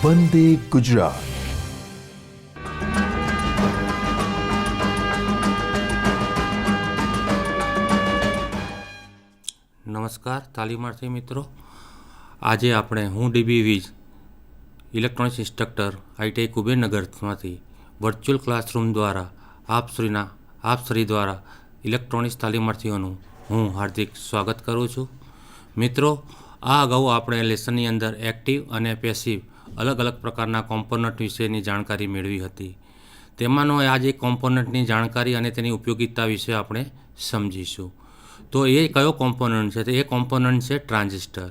વંદે ગુજરાત. નમસ્કાર તાલીમાર્થી મિત્રો, આજે આપણે હું D B electronics instructor ITI કુબેરનગરમાંથી વર્ચ્યુઅલ ક્લાસરૂમ દ્વારા આપ શ્રી દ્વારા ઇલેક્ટ્રોનિક્સ તાલીમાર્થીઓનું હું હાર્દિક સ્વાગત કરું છું. મિત્રો, આ અગાઉ આપણે લેસનની અંદર એક્ટિવ અને પેસિવ અલગ અલગ પ્રકારના કોમ્પોનન્ટ વિશેની જાણકારી મેળવી હતી. તેમાંનો આજે કોમ્પોનન્ટની જાણકારી અને તેની ઉપયોગિતા વિશે આપણે સમજીશું. તો એ કયો કોમ્પોનન્ટ છે? તો એ કોમ્પોનન્ટ છે ટ્રાન્ઝિસ્ટર.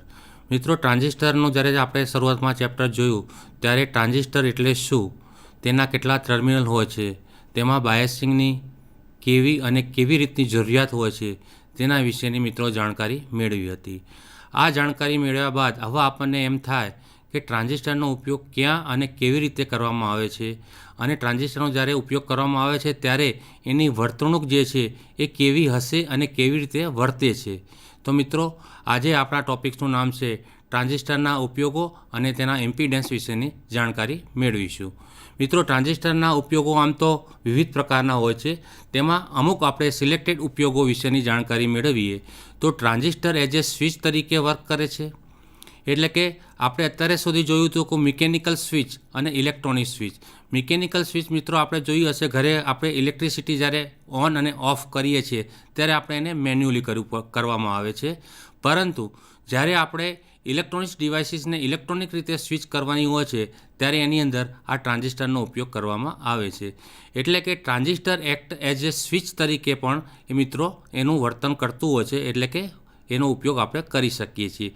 મિત્રો, ટ્રાન્ઝિસ્ટરનું જ્યારે આપણે શરૂઆતમાં ચેપ્ટર જોયું ત્યારે ટ્રાન્ઝિસ્ટર એટલે શું, તેના કેટલા ટર્મિનલ હોય છે, તેમાં બાયસિંગની કેવી રીતની જરૂરિયાત હોય છે, તેના વિશેની મિત્રો જાણકારી મેળવી હતી. આ જાણકારી મેળવ્યા બાદ હવે આપણને એમ થાય કે ટ્રાન્ઝિસ્ટરનો ઉપયોગ ક્યાં અને કેવી રીતે કરવામાં આવે છે, અને ટ્રાન્ઝિસ્ટરનો જ્યારે ઉપયોગ કરવામાં આવે છે ત્યારે એની વર્તણૂક જે છે એ કેવી હશે અને કેવી રીતે વર્તે છે. તો મિત્રો, આજે આપણા ટૉપિક્સનું નામ છે ટ્રાન્ઝિસ્ટરના ઉપયોગો અને તેના ઇમ્પિડન્સ વિશેની જાણકારી મેળવીશું. મિત્રો, ટ્રાન્ઝિસ્ટરના ઉપયોગો આમ તો વિવિધ પ્રકારના હોય છે, તેમાં અમુક આપણે સિલેક્ટેડ ઉપયોગો વિશેની જાણકારી મેળવીએ તો ટ્રાન્ઝિસ્ટર એઝ એ સ્વિચ તરીકે વર્ક કરે છે. એટલે કે આપણે અત્યારે સુધી જોયું હતું કે મિકેનિકલ સ્વિચ અને ઇલેક્ટ્રોનિક સ્વિચ. મિકેનિકલ સ્વિચ મિત્રો આપણે જોયું હશે, ઘરે આપણે ઇલેક્ટ્રિસિટી જ્યારે ઓન અને ઓફ કરીએ છીએ ત્યારે આપણે એને મેન્યુઅલી કરવામાં આવે છે. પરંતુ જ્યારે આપણે ઇલેક્ટ્રોનિક્સ ડિવાઇસીસને ઇલેક્ટ્રોનિક રીતે સ્વિચ કરવાની હોય છે ત્યારે એની અંદર આ ટ્રાન્ઝિસ્ટરનો ઉપયોગ કરવામાં આવે છે. એટલે કે transistor act as a switch તરીકે પણ એ મિત્રો એનું વર્તન કરતું હોય છે, એટલે કે એનો ઉપયોગ આપણે કરી શકીએ છીએ.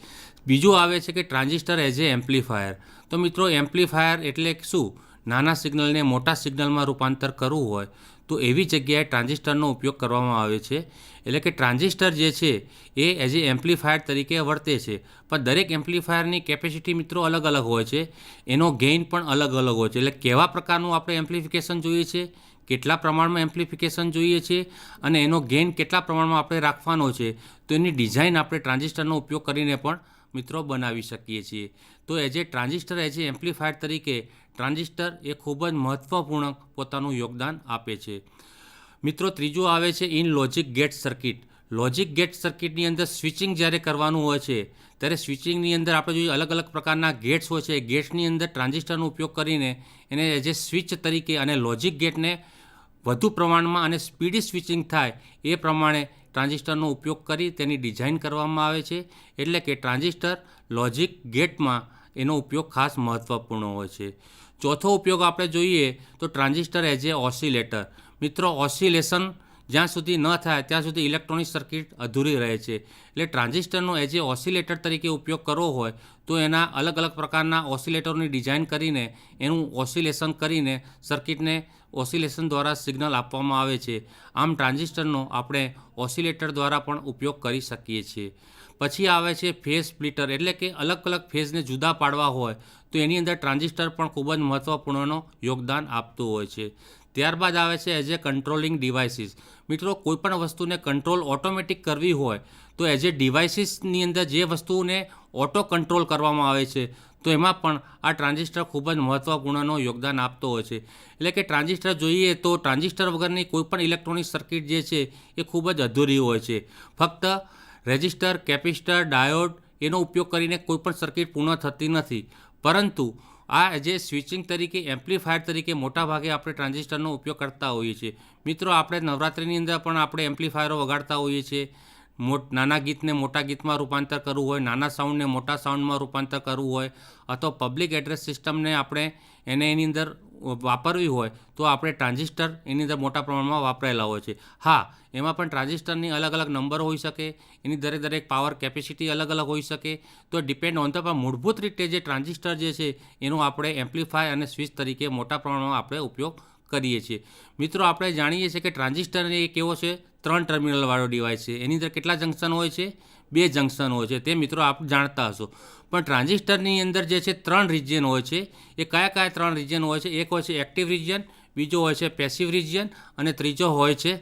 બીજું આવે છે કે ટ્રાન્ઝિસ્ટર એઝ એ એમ્પ્લીફાયર. તો મિત્રો, એમ્પ્લીફાયર એટલે શું? નાના સિગ્નલને મોટા સિગ્નલમાં રૂપાંતર કરવું હોય તો એવી જગ્યાએ ટ્રાન્ઝિસ્ટરનો ઉપયોગ કરવામાં આવે છે. એટલે કે ટ્રાન્ઝિસ્ટર જે છે એ એઝ એ એમ્પ્લીફાયર તરીકે વર્તે છે. પણ દરેક એમ્પ્લીફાયરની કેપેસિટી મિત્રો અલગ અલગ હોય છે, એનો ગેઇન પણ અલગ અલગ હોય છે. એટલે કેવા પ્રકારનું આપણે એમ્પ્લિફિકેશન જોઈએ છે, કેટલા પ્રમાણમાં એમ્પ્લિફિકેશન જોઈએ છે અને એનો ગેઇન કેટલા પ્રમાણમાં આપણે રાખવાનો છે, તો એની ડિઝાઇન આપણે ટ્રાન્ઝિસ્ટરનો ઉપયોગ કરીને પણ મિત્રો બનાવી શકીએ છીએ. તો as a transistor as a amplifier તરીકે ટ્રાન્ઝિસ્ટર એ ખૂબ જ મહત્ત્વપૂર્ણ પોતાનું યોગદાન આપે છે. મિત્રો, ત્રીજું આવે છે in logic gate circuit. Logic gate સર્કિટની અંદર સ્વિચિંગ જ્યારે કરવાનું હોય છે ત્યારે સ્વિચિંગની અંદર આપણે જોઈએ અલગ અલગ પ્રકારના ગેટ્સ હોય છે. ગેટ્સની અંદર ટ્રાન્ઝિસ્ટરનો ઉપયોગ કરીને એને એઝ એ સ્વિચ તરીકે અને લોજિક ગેટને વધુ પ્રમાણમાં અને સ્પીડી સ્વિચિંગ થાય એ પ્રમાણે ટ્રાન્ઝિસ્ટરનો ઉપયોગ કરી તેની ડિઝાઇન કરવામાં આવે છે. એટલે કે ટ્રાન્ઝિસ્ટર લોજિક ગેટમાં એનો ઉપયોગ ખાસ મહત્ત્વપૂર્ણ હોય છે. ચોથો ઉપયોગ આપણે જોઈએ તો ટ્રાન્ઝિસ્ટર એઝ એ ઓસિલેટર. મિત્રો, ઓસિલેશન જ્યાં સુધી ન થાય ત્યાં સુધી ઇલેક્ટ્રોનિક સર્કિટ અધૂરી રહે છે. એટલે ટ્રાન્ઝિસ્ટરનો એઝ એ ઓસિલેટર તરીકે ઉપયોગ કરવો હોય તો એના અલગ અલગ પ્રકારના ઓસિલેટરની ડિઝાઇન કરીને એનું ઓસિલેશન કરીને સર્કિટને ઓસિલેશન દ્વારા સિગ્નલ આપવામાં આવે છે. આમ ટ્રાન્ઝિસ્ટરનો આપણે ઓસિલેટર દ્વારા પણ ઉપયોગ કરી શકીએ છીએ. પછી આવે છે ફેઝ સ્પ્લિટર. એટલે કે અલગ અલગ ફેઝને જુદા પાડવા હોય તો એની અંદર ટ્રાન્ઝિસ્ટર પણ ખૂબ જ મહત્ત્વપૂર્ણનો યોગદાન આપતું હોય છે. ત્યારબાદ આવે છે એઝ એ કંટ્રોલિંગ ડિવાઇસીસ. મિત્રો, કોઈપણ વસ્તુને કંટ્રોલ ઓટોમેટિક કરવી હોય તો એઝ એ ડિવાઇસીસની અંદર જે વસ્તુને ઓટો કંટ્રોલ કરવામાં આવે છે તો એમાં પણ આ ટ્રાન્ઝિસ્ટર ખૂબ જ મહત્ત્વપૂર્ણનો યોગદાન આપતો હોય છે. એટલે કે ટ્રાન્ઝિસ્ટર જોઈએ તો ટ્રાન્ઝિસ્ટર વગરની કોઈપણ ઇલેક્ટ્રોનિક સર્કિટ જે છે એ ખૂબ જ અધૂરી હોય છે. ફક્ત રેઝિસ્ટર, કેપેસિટર, ડાયોડ એનો ઉપયોગ કરીને કોઈપણ સર્કિટ પૂર્ણ થતી નથી. પરંતુ આ જે સ્વિચિંગ તરીકે એમ્પ્લીફાયર તરીકે મોટાભાગે આપણે ટ્રાન્ઝિસ્ટરનો ઉપયોગ કરતા હોઈએ છીએ. મિત્રો, આપણે નવરાત્રિની અંદર પણ આપણે એમ્પ્લીફાયરો વગાડતા હોઈએ છીએ. નાના ગીતને મોટા ગીતમાં રૂપાંતર કરવું હોય, નાના સાઉન્ડને મોટા સાઉન્ડમાં રૂપાંતર કરવું હોય, અથવા પબ્લિક એડ્રેસ સિસ્ટમને આપણે એની અંદર વાપરવી હોય તો આપણે ટ્રાન્ઝિસ્ટર એની અંદર મોટા પ્રમાણમાં વાપરેલા હોય છે. હા, એમાં પણ ટ્રાન્ઝિસ્ટરની અલગ અલગ નંબર હોઈ શકે, એની દરેક પાવર કેપેસિટી અલગ અલગ હોઈ શકે, તો ડિપેન્ડ ઓન ધ. પણ મૂળભૂત રીતે જે ટ્રાન્ઝિસ્ટર જે છે એનો આપણે એમ્પ્લીફાયર અને સ્વિચ તરીકે મોટા પ્રમાણમાં આપણે ઉપયોગ કરીએ છીએ. મિત્રો, આપણે જાણીએ છીએ કે ટ્રાન્ઝિસ્ટર એ કેવો છે? 3 ટર્મિનલવાળો ડિવાઇસ છે. એની અંદર કેટલા જંક્શન હોય છે? 2 જંક્શન હોય છે. તે મિત્રો આપ જાણતા હશો. પણ ટ્રાન્ઝિસ્ટરની અંદર જે છે 3 રિજિયન હોય છે. એ કયા 3 રિજિયન હોય છે? એક હોય છે એક્ટિવ રિજિયન, બીજો હોય છે પેસિવ રિજિયન અને ત્રીજો હોય છે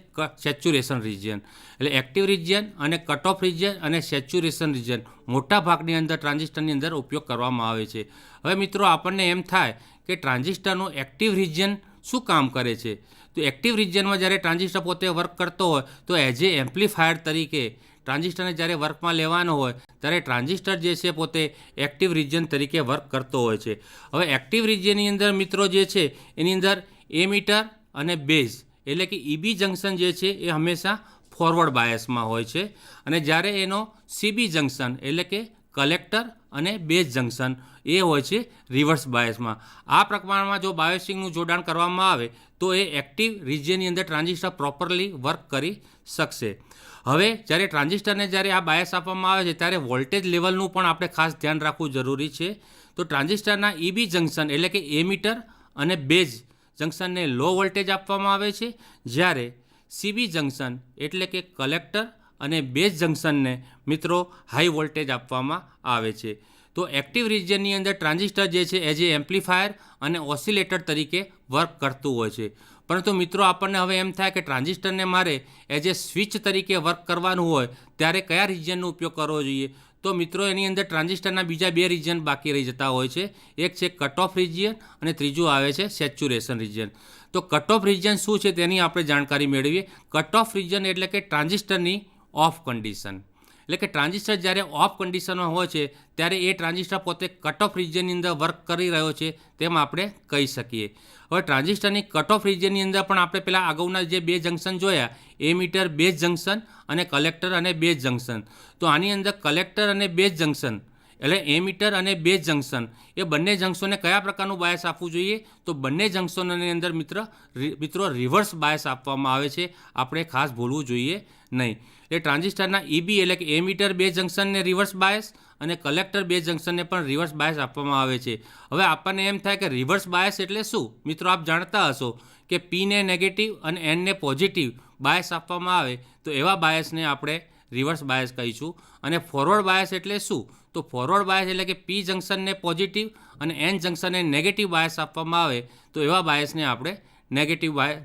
સેચ્યુરેશન રિજિયન. એટલે એક્ટિવ રિજિયન અને કટ ઓફ રિજિયન અને સેચ્યુરેશન રિજિયન મોટા ભાગની અંદર ટ્રાન્ઝિસ્ટરની અંદર ઉપયોગ કરવામાં આવે છે. હવે મિત્રો આપણને એમ થાય કે ટ્રાન્ઝિસ્ટરનું એક્ટિવ રિજિયન શું કામ કરે છે? તો એક્ટિવ રિજિયનમાં જ્યારે ટ્રાન્ઝિસ્ટર પોતે વર્ક કરતો હોય તો એઝ એ એમ્પ્લીફાયર તરીકે ટ્રાન્ઝિસ્ટરને જ્યારે વર્કમાં લેવાનો હોય ત્યારે ટ્રાન્ઝિસ્ટર જે છે પોતે એક્ટિવ રિજિયન તરીકે વર્ક કરતો હોય છે. હવે એક્ટિવ રિજિયનની અંદર મિત્રો જે છે એની અંદર એમીટર અને બેઝ એટલે કે ઈબી જંકશન જે છે એ હંમેશા ફોરવર્ડ બાયસમાં હોય છે અને જ્યારે એનો સીબી જંકશન એટલે કે કલેક્ટર અને બેઝ જંકશન એ હોય છે રિવર્સ બાયસમાં. આ પ્રમાણમાં જો બાયોસિંગનું જોડાણ કરવામાં આવે તો એ એક્ટિવ રિજિયનની અંદર ટ્રાન્ઝિસ્ટર પ્રોપરલી વર્ક કરી શકશે. હવે જ્યારે ટ્રાન્ઝિસ્ટરને જ્યારે આ બાયસ આપવામાં આવે છે ત્યારે વોલ્ટેજ લેવલનું પણ આપણે ખાસ ધ્યાન રાખવું જરૂરી છે. તો ટ્રાન્ઝિસ્ટરના ઈબી જંકશન એટલે કે એમીટર અને બેઝ જંકશનને લો વોલ્ટેજ આપવામાં આવે છે, જ્યારે સીબી જંકશન એટલે કે કલેક્ટર અને બેઝ જંકશનને મિત્રો હાઈ વોલ્ટેજ આપવામાં આવે છે. તો એક્ટિવ રિજિયનની અંદર ટ્રાન્ઝિસ્ટર જે છે એઝ એ એમ્પ્લીફાયર અને ઓસિલેટર તરીકે વર્ક કરતું હોય છે. પરંતુ મિત્રો આપણને હવે એમ થાય કે ટ્રાન્ઝિસ્ટરને મારે એઝ એ સ્વિચ તરીકે વર્ક કરવાનું હોય ત્યારે કયા રિજિયનનો ઉપયોગ કરવો જોઈએ? તો મિત્રો એની અંદર ટ્રાન્ઝિસ્ટરના બીજા બે રિજિયન બાકી રહી જતા હોય છે. એક છે કટ ઓફ રિજિયન અને ત્રીજું આવે છે સેચ્યુરેશન રિજિયન. તો કટ ઓફ રિજિયન શું છે તેની આપણે જાણકારી મેળવીએ. કટ ઓફ રિજિયન એટલે કે ટ્રાન્ઝિસ્ટરની ઓફ કન્ડિશન. એટલે કે ટ્રાન્ઝિસ્ટર જ્યારે ઓફ કન્ડિશનમાં હોય છે ત્યારે એ ટ્રાન્ઝિસ્ટર પોતે કટ ઓફ રિજિયનની અંદર વર્ક કરી રહ્યો છે તેમ આપણે કહી શકીએ. હવે ટ્રાન્ઝિસ્ટરની કટ ઓફ રિજિયનની અંદર પણ આપણે પહેલાં અગાઉના જે બે જંકશન જોયા એમીટર બેઝ જંકશન અને કલેક્ટર અને બેઝ જંકશન. તો આની અંદર કલેક્ટર અને બેઝ જંકશન એટલે એમીટર અને બેઝ જંકશન એ બંને જંકશનને કયા પ્રકારનું બાયસ આપવું જોઈએ? તો બંને જંકશનોની અંદર મિત્રો રિવર્સ બાયસ આપવામાં આવે છે. આપણે ખાસ ભૂલવું જોઈએ નહીં. એ ટ્રાન્ઝિસ્ટરના ઈબી એટલે કે એમીટર બેઝ જંકશનને રિવર્સ બાયસ અને કલેક્ટર બેઝ જંકશનને પણ રિવર્સ બાયસ આપવામાં આવે છે. હવે આપણને એમ થાય કે રિવર્સ બાયસ એટલે શું? મિત્રો આપ જાણતા હશો કે પીને નેગેટિવ અને એનને પોઝિટિવ બાયસ આપવામાં આવે તો એવા બાયસને આપણે રિવર્સ બાયસ કહીશું. અને ફોરવર્ડ બાયસ એટલે શું? તો ફોરવર્ડ બાયસ એટલે કે પી જંકશનને પોઝિટિવ અને એન જંકશનને નેગેટિવ બાયસ આપવામાં આવે તો એવા બાયસને આપણે